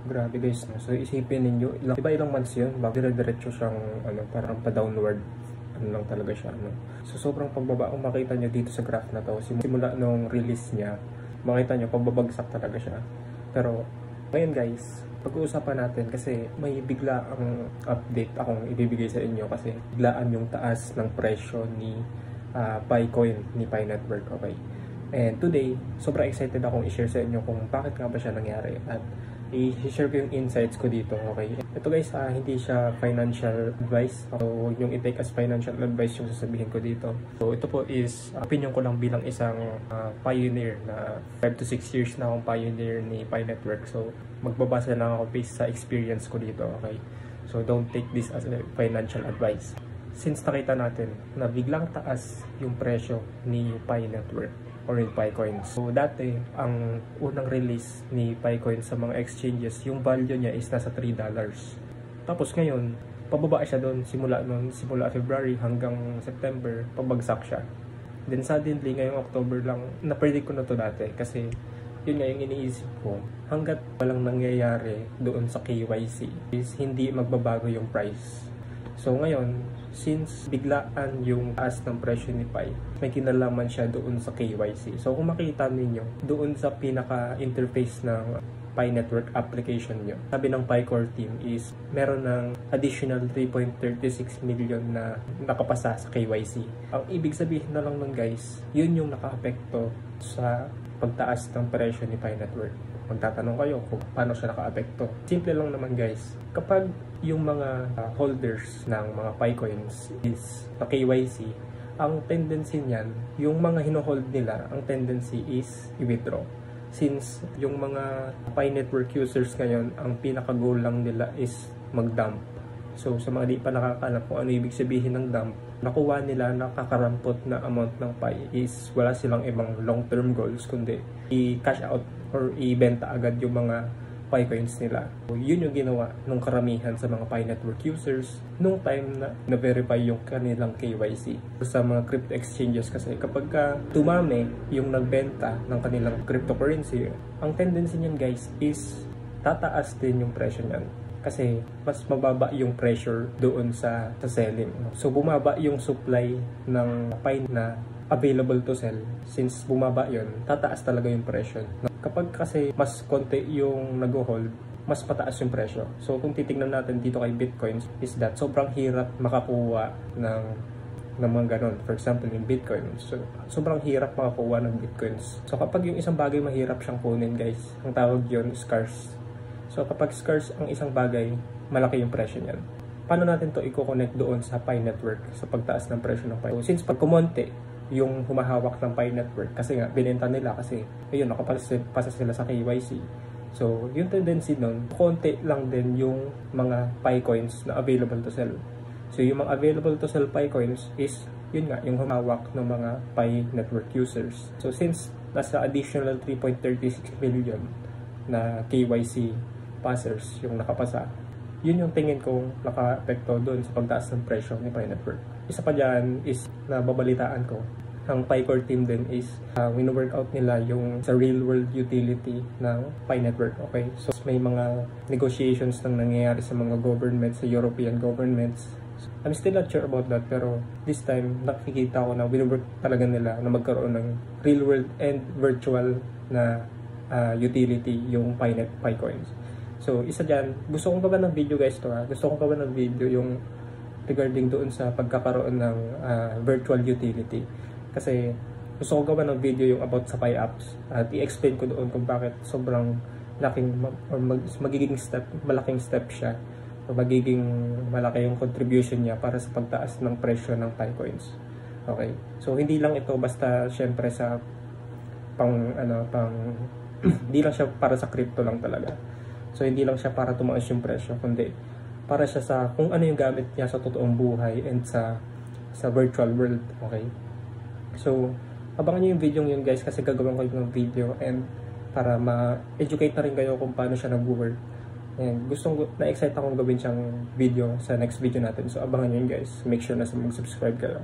Grabe guys, no? So isipin ninyo, ilang months yun, bago dire-diretso siyang parang pa-downward. Lang talaga siya, no? So sobrang pagbaba, kung makita nyo dito sa graph na to, simula nung release niya, makita nyo, pababagsak talaga siya. Pero ngayon guys, pag-uusapan natin kasi may bigla ang update akong ibibigay sa inyo kasi biglaan yung taas ng presyo ni Picoin, ni Pi Network, okay? And today, sobrang excited akong i-share sa inyo kung bakit nga ba siya nangyari at i-share ko yung insights ko dito, okay? Ito guys, hindi siya financial advice. So, huwag niyong i-take as financial advice yung sasabihin ko dito. So, ito po is opinion ko lang bilang isang pioneer na 5 to 6 years na akong pioneer ni Pi Network. So, magbabasa lang ako based sa experience ko dito, okay? So, don't take this as a financial advice. Since nakita natin na biglang taas yung presyo ni Pi Network or in Picoin. So dati, ang unang release ni Picoin sa mga exchanges, yung value niya is nasa $3. Tapos ngayon, pababa siya doon simula February hanggang September, pabagsak siya. Then suddenly, ngayong October lang, na-predict ko na to dati kasi yun nga yung iniisip ko, hanggat walang nangyayari doon sa KYC is hindi magbabago yung price. So ngayon, since biglaan yung taas ng presyo ni Pi, may kinalaman siya doon sa KYC. So kung makita ninyo, doon sa pinaka-interface ng Pi Network application nyo, sabi ng Pi Core team is meron ng additional 3.36 million na nakapasa sa KYC. Ang ibig sabihin na lang nun guys, yun yung naka-apekto sa pagtaas ng presyo ni Pi Network. Magtatanong kayo kung paano siya naka-apekto. Simple lang naman guys. Kapag yung mga holders ng mga Picoins is na KYC, ang tendency niyan, yung mga hino-hold nila, ang tendency is i-withdraw. Since yung mga Pi Network users ngayon, ang pinaka-goal lang nila is mag-dump. So sa mga di pa nakakaalam kung ano ibig sabihin ng dump, nakuha nila nakakarampot na amount ng Pi is wala silang ibang long-term goals kundi i-cash out or ibenta agad yung mga Pi coins nila. So, yun yung ginawa ng karamihan sa mga Pi Network users nung time na na-verify yung kanilang KYC. Sa mga crypto exchanges kasi kapag tumami yung nagbenta ng kanilang cryptocurrency, ang tendency niyan guys is tataas din yung presyo niyan. Kasi mas mababa yung pressure doon sa selling. So bumaba yung supply ng Pi na available to sell. Since bumaba yun, tataas talaga yung presyo. Kapag kasi mas konti yung nag-hold, mas pataas yung presyo. So kung titignan natin dito kay Bitcoins, is that sobrang hirap makakuha ng mga ganon. For example, yung Bitcoin. So, sobrang hirap makakuha ng Bitcoins. So kapag yung isang bagay mahirap siyang kunin guys, ang tawag yun scarce. So kapag scarce ang isang bagay, malaki yung presyo niyan. Paano natin to i-connect doon sa Pi Network sa pagtaas ng presyo ng Pi? So, since pag kumonte yung humahawak ng Pi Network, kasi nga binenta nila kasi ayun, nakapasa sila sa KYC. So yung tendency nun, konti lang din yung mga Pi coins na available to sell. So yung mga available to sell Pi coins is yun nga, yung humawak ng mga Pi Network users. So since nasa additional 3.36 million na KYC passers yung nakapasa, yun yung tingin kong naka-apekto doon sa pagtaas ng presyo ni Pi Network. Isa pa dyan is nababalitaan ko, ang Pi Core team din is wino-workout nila yung sa real world utility ng Pi Network, okay? So may mga negotiations nang nangyayari sa mga governments, sa European governments. I'm still not sure about that, pero this time nakikita ko na wino-work talaga nila na magkaroon ng real world and virtual na utility yung Pi coins. So, isa dyan, gusto kong gawa ng video guys to Gusto kong gawa ng video yung regarding doon sa pagkakaroon ng virtual utility. Kasi gusto kong gawa ng video yung about sa Pi apps at i-explain ko doon kung bakit sobrang laking or malaking step siya o magiging malaki yung contribution niya para sa pagtaas ng presyo ng Pi coins. Okay? So, hindi lang ito basta syempre sa hindi lang siya para sa crypto lang talaga. So, hindi lang siya para tumaas yung presyo, kundi para siya sa kung ano yung gamit niya sa totoong buhay and sa virtual world, okay? So, abangan niyo yung video yun guys kasi gagawin ko yung video and para ma-educate na rin kayo kung paano siya nag-work. And na-excite akong gawin siyang video sa next video natin. So, abangan niyo yun guys. Make sure na mag-subscribe kayo.